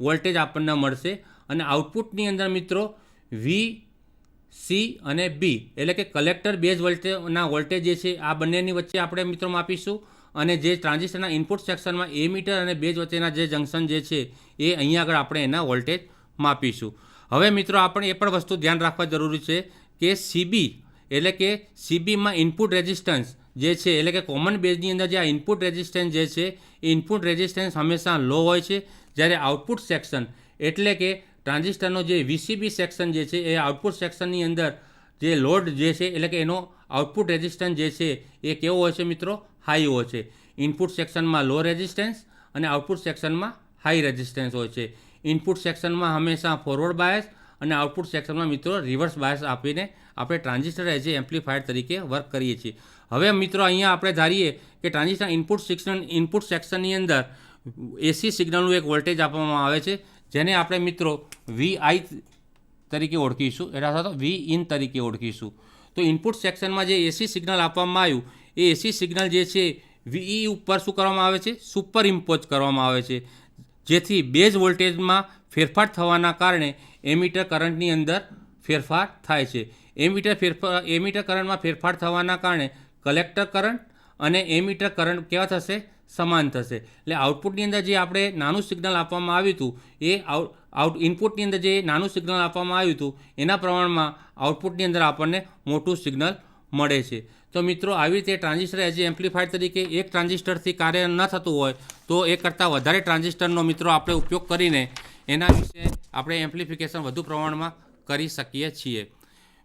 વોલ્ટેજ આપણને મળશે અને આઉટપુટની અંદર મિત્રો VC અને B એટલે કે કલેક્ટર બેઝ વોલ્ટેજના વોલ્ટેજ જે છે આ બંનેની વચ્ચે આપણે મિત્રો માપીશું અને જે ટ્રાન્ઝિસ્ટરના ઇનપુટ સેક્શનમાં એમીટર અને બેઝ વચ્ચેના જે જંકશન જે છે એ અહીંયા આગળ આપણે એના વોલ્ટેજ માપીશું. હવે મિત્રો આપણે એ પણ વસ્તુ ધ્યાન રાખવા જરૂરી છે કે CB એટલે કે CBમાં ઇનપુટ રેઝિસ્ટન્સ જે છે એટલે કે કોમન બેઝની અંદર જે આ ઇનપુટ રેઝિસ્ટન્સ જે છે એ ઇનપુટ રેઝિસ્ટન્સ હંમેશા લો હોય છે. જ્યારે આઉટપુટ સેક્શન એટલે કે ટ્રાન્ઝિસ્ટરનો જે VCB સેક્શન જે છે એ આઉટપુટ સેક્શનની અંદર જે લોડ જે છે એટલે કે એનો આઉટપુટ રેઝિસ્ટન્સ જે છે એ કેવો હોય છે મિત્રો? હાઈ હોય છે. ઇનપુટ સેક્શનમાં લો રેઝિસ્ટન્સ અને આઉટપુટ સેક્શનમાં હાઈ રેઝિસ્ટન્સ હોય છે. ઇનપુટ સેક્શનમાં હંમેશા ફોરવર્ડ બાયસ અને આઉટપુટ સેક્શનમાં મિત્રો રિવર્સ બાયસ આપીને આપણે ટ્રાન્ઝિસ્ટર એઝ એમ્પ્લીફાયર તરીકે વર્ક કરીએ છીએ. હવે મિત્રો અહીંયા આપણે ધારીએ કે ટ્રાન્ઝિસ્ટર ઇનપુટ સેક્શનની અંદર AC સિગ્નલનું એક વોલ્ટેજ આપવામાં આવે છે જેને આપણે મિત્રો VI તરીકે ઓળખીશું એટલે તો Vin તરીકે ઓળખીશું. તો ઇનપુટ સેક્શનમાં જે AC સિગ્નલ આપવામાં આવ્યું એ AC સિગ્નલ જે છે VE ઉપર શું કરવામાં આવે છે? સુપર ઇમ્પોઝ કરવામાં આવે છે. જેથી બેઝ વોલ્ટેજમાં ફેરફાર થવાના કારણે એમીટર કરંટની અંદર ફેરફાર થાય છે. એમીટર કરંટમાં ફેરફાર થવાના કારણે કલેક્ટર કરંટ અને એમીટર કરંટ કેવા થશે? સમાન થશે. એટલે આઉટપુટની અંદર જે આપણે નાનું સિગ્નલ આપવામાં આવ્યું હતું એ ઇનપુટની અંદર જે નાનું સિગ્નલ આપવામાં આવ્યું હતું એના પ્રમાણમાં આઉટપુટની અંદર આપણને મોટું સિગ્નલ મળે છે. તો મિત્રો આવી રીતે ટ્રાન્ઝિસ્ટર એઝ એમ્પ્લીફાયર તરીકે એક ટ્રાન્ઝિસ્ટરથી કાર્ય ન થતું હોય તો એ કરતાં વધારે ટ્રાન્ઝિસ્ટરનો મિત્રો આપણે ઉપયોગ કરીને એના વિશે આપણે એમ્પ્લિફિકેશન વધુ પ્રમાણમાં કરી શકીએ છીએ.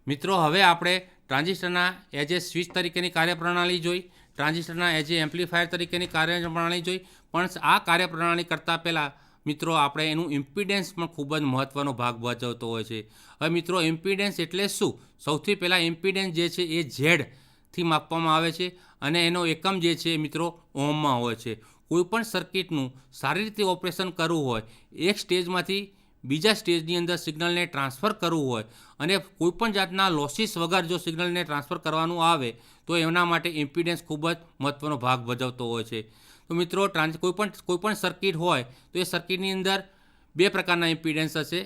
મિત્રો હવે આપણે ટ્રાન્ઝિસ્ટરના એઝ એ સ્વિચ તરીકેની કાર્યપ્રણાલી જોઈ, ટ્રાન્ઝિસ્ટરના એઝ એ એમ્પ્લીફાયર તરીકેની કાર્યપ્રણાલી જોઈ, પણ આ કાર્યપ્રણાલી કરતાં પહેલાં મિત્રો આપણે એનું ઇમ્પિડન્સ પણ ખૂબ જ મહત્ત્વનો ભાગ ભજવતો હોય છે. હવે મિત્રો ઇમ્પિડન્સ એટલે શું? સૌથી પહેલાં ઇમ્પિડન્સ જે છે એ ઝેડથી માપવામાં આવે છે અને એનો એકમ જે છે મિત્રો ઓહમમાં હોય છે. કોઈપણ સર્કિટનું સારી રીતે ઓપરેશન કરવું હોય, એક સ્ટેજમાંથી બીજા સ્ટેજની અંદર સિગ્નલને ટ્રાન્સફર કરવું હોય અને કોઈપણ જાતના લોસીસ વગર જો સિગ્નલને ટ્રાન્સફર કરવાનું આવે તો એના માટે ઇમ્પિડન્સ ખૂબ જ મહત્ત્વનો ભાગ ભજવતો હોય છે. તો મિત્રો કોઈપણ સર્કિટ હોય તો એ સર્કિટની અંદર બે પ્રકારના ઇમ્પિડન્સ હશે,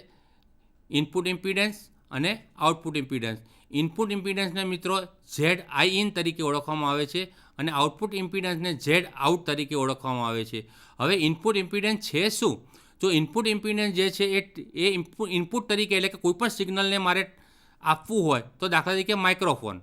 ઇનપુટ ઇમ્પિડન્સ અને આઉટપુટ ઇમ્પિડન્સ. ઇનપુટ ઇમ્પિડન્સને મિત્રો ZIN તરીકે ઓળખવામાં આવે છે અને આઉટપુટ ઇમ્પિડન્સને ZOUT તરીકે ઓળખવામાં આવે છે. હવે ઇનપુટ ઇમ્પિડન્સ છે શું? તો ઇનપુટ ઇમ્પિડન્સ જે છે એ ઇનપુટ તરીકે એટલે કે કોઈપણ સિગ્નલને મારે આપવું હોય તો દાખલા તરીકે માઇક્રોફોન,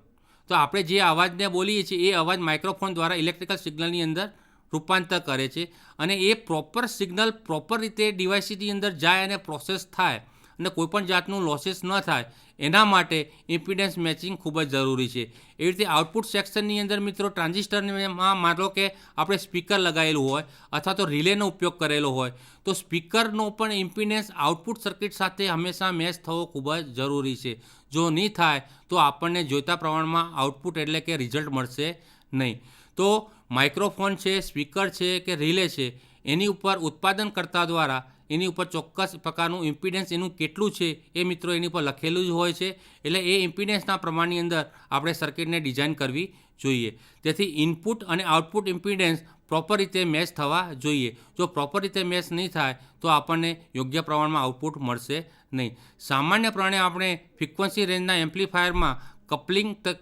તો આપણે જે અવાજને બોલીએ છીએ એ અવાજ માઇક્રોફોન દ્વારા ઇલેક્ટ્રિકલ સિગ્નલની અંદર રૂપાંતર કરે છે અને એ પ્રોપર સિગ્નલ પ્રોપર રીતે ડિવાઇસની અંદર જાય અને પ્રોસેસ થાય અને કોઈપણ જાતનું લોસીસ ન થાય એના માટે ઇમ્પિડન્સ મેચિંગ ખૂબ જ જરૂરી છે. એવી રીતે આઉટપુટ સેક્શનની અંદર મિત્રો ટ્રાન્ઝિસ્ટરમાં માનો કે આપણે સ્પીકર લગાવેલું હોય અથવા તો રિલેનો ઉપયોગ કરેલો હોય તો સ્પીકરનો પણ ઇમ્પિડન્સ આઉટપુટ સર્કિટ સાથે હંમેશા મેચ થવો ખૂબ જ જરૂરી છે. જો નહીં થાય તો આપણને જોઈતા પ્રમાણમાં આઉટપુટ એટલે કે રિઝલ્ટ મળશે નહીં. તો માઇક્રોફોન છે, સ્પીકર છે કે રિલે છે, એની ઉપર ઉત્પાદનકર્તા દ્વારા એની ઉપર ચોક્કસ પ્રકારનું ઇમ્પિડન્સ એનું કેટલું છે એ મિત્રો એની પર લખેલું જ હોય છે. એટલે એ ઇમ્પિડન્સના પ્રમાણની અંદર આપણે સર્કિટને ડિઝાઇન કરવી જોઈએ. તેથી ઇનપુટ અને આઉટપુટ ઇમ્પિડન્સ પ્રોપર રીતે મેચ થવા જોઈએ. જો પ્રોપર રીતે મેચ નહીં થાય તો આપણને યોગ્ય પ્રમાણમાં આઉટપુટ મળશે નહીં. સામાન્યપણે આપણે ફ્રિક્વન્સી રેન્જના એમ્પ્લીફાયરમાં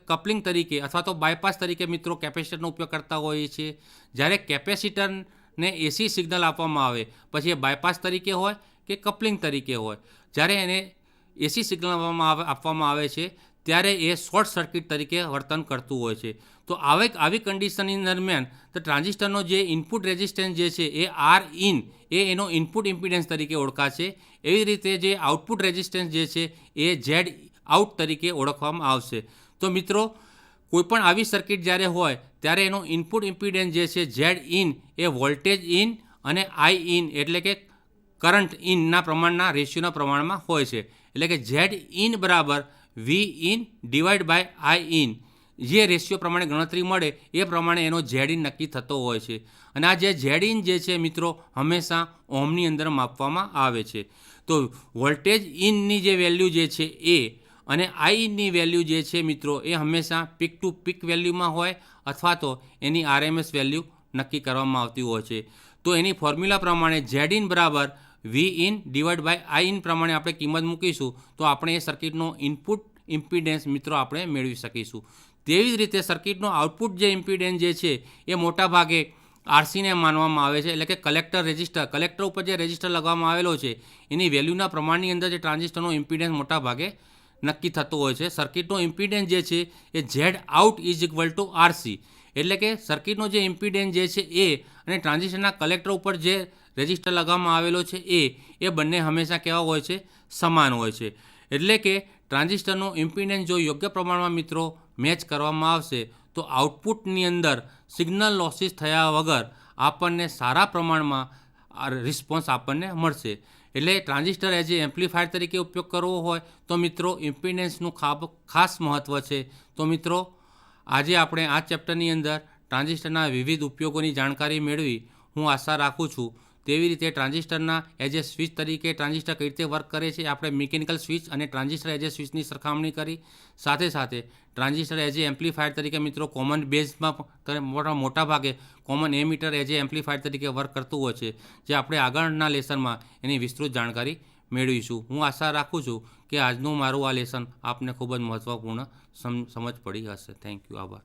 કપલિંગ તરીકે અથવા તો બાયપાસ તરીકે મિત્રો કેપેસિટરનો ઉપયોગ કરતા હોઈએ છીએ. જ્યારે કેપેસિટરને એસી સિગ્નલ આપવામાં આવે પછી એ બાયપાસ તરીકે હોય કે કપલિંગ તરીકે હોય, જ્યારે એને એસી સિગ્નલ આપવામાં આવે છે ત્યારે એ શોર્ટ સર્કિટ તરીકે વર્તન કરતું હોય છે. તો આવી કન્ડિશનની દરમિયાન તો ટ્રાન્ઝિસ્ટરનો જે ઇનપુટ રેઝિસ્ટન્સ જે છે એ આર ઇન એ એનો ઇનપુટ ઇમ્પિડન્સ તરીકે ઓળખાશે. એવી રીતે જે આઉટપુટ રેઝિસ્ટન્સ જે છે એ ઝેડ આઉટ તરીકે ઓળખવામાં આવશે. તો મિત્રો કોઈપણ આવી સર્કિટ જ્યારે હોય ત્યારે એનો ઇનપુટ ઇમ્પિડન્સ જે છે Z in A voltage in અને આઈ ઇન એટલે કે કરંટ ઇનના પ્રમાણના રેશિયોના પ્રમાણમાં હોય છે. એટલે કે ઝેડ ઇન બરાબર V in divide by I in, જે રેશિયો પ્રમાણે ગણતરી મળે એ પ્રમાણે એનો ઝેડ ઇન નક્કી થતો હોય છે. અને આ જે ઝેડ ઇન જે છે મિત્રો હંમેશા ઓહમની અંદર માપવામાં આવે છે. તો વોલ્ટેજ ઇનની જે વેલ્યુ જે છે એ અને આઈ ઇનની વેલ્યુ જે છે મિત્રો એ હંમેશા પીક ટુ પીક વેલ્યુમાં હોય અથવા તો એની આરએમએસ વેલ્યુ નક્કી કરવામાં આવતી હોય છે. તો એની ફોર્મ્યુલા પ્રમાણે ઝેડ ઇન બરાબર V in divide by I in પ્રમાણે આપણે કિંમત મૂકીશું તો આપણે એ સર્કિટનો ઇનપુટ ઇમ્પિડન્સ મિત્રો આપણે મેળવી શકીશું. તેવી જ રીતે સર્કિટનો આઉટપુટ જે ઇમ્પિડન્સ જે છે એ મોટાભાગે આરસીને માનવામાં આવે છે. એટલે કે કલેક્ટર ઉપર જે રેઝિસ્ટર લગાવવામાં આવેલો છે એની વેલ્યુના પ્રમાણની અંદર જે ટ્રાન્ઝિસ્ટરનો ઇમ્પિડન્સ મોટાભાગે નક્કી થતો હોય છે. સર્કિટનો ઇમ્પિડન્સ જે છે એ Z out is equal to RC, એટલે કે સર્કિટનો જે ઇમ્પિડન્સ જે છે એ અને ટ્રાન્ઝિસ્ટરના કલેક્ટર ઉપર જે રેઝિસ્ટર લગાવવામાં આવેલો છે એ બંને હંમેશા કેવા હોય છે? સમાન હોય છે. એટલે કે ટ્રાન્ઝિસ્ટરનો ઇમ્પિડન્સ જો યોગ્ય પ્રમાણમાં મિત્રો મેચ કરવામાં આવશે તો આઉટપુટની અંદર સિગ્નલ લોસીસ થયા વગર આપણને સારા પ્રમાણમાં રિસ્પોન્સ આપણને મળશે. એટલે ટ્રાન્ઝિસ્ટર એઝ એ એમ્પ્લીફાયર તરીકે ઉપયોગ કરવો હોય તો મિત્રો ઇમ્પિડન્સનું ખાસ મહત્ત્વ છે. તો મિત્રો આજે આપણે આ ચેપ્ટરની અંદર ટ્રાન્ઝિસ્ટરના વિવિધ ઉપયોગોની જાણકારી મેળવી. હું આશા રાખું છું તેવી રીતે ટ્રાન્ઝિસ્ટરના એઝ એ સ્વિચ તરીકે ટ્રાન્ઝિસ્ટર કઈ રીતે વર્ક કરે છે આપણે મિકેનિકલ સ્વિચ અને ટ્રાન્ઝિસ્ટર એઝ એ સ્વિચની સરખામણી કરી. સાથે ટ્રાન્ઝિસ્ટર એઝ એ એમ્પ્લીફાયર તરીકે મિત્રો કોમન બેઝમાં મોટા ભાગે common emitter as a amplifier તરીકે વર્ક કરતું હોય છે, જે આપણે આગળના લેસનમાં એની વિસ્તૃત જાણકારી મેળવીશું. હું આશા રાખું છું કે આજનું મારું આ લેસન આપને ખૂબ જ મહત્ત્વપૂર્ણ સમજ પડી હશે. Thank you. આભાર.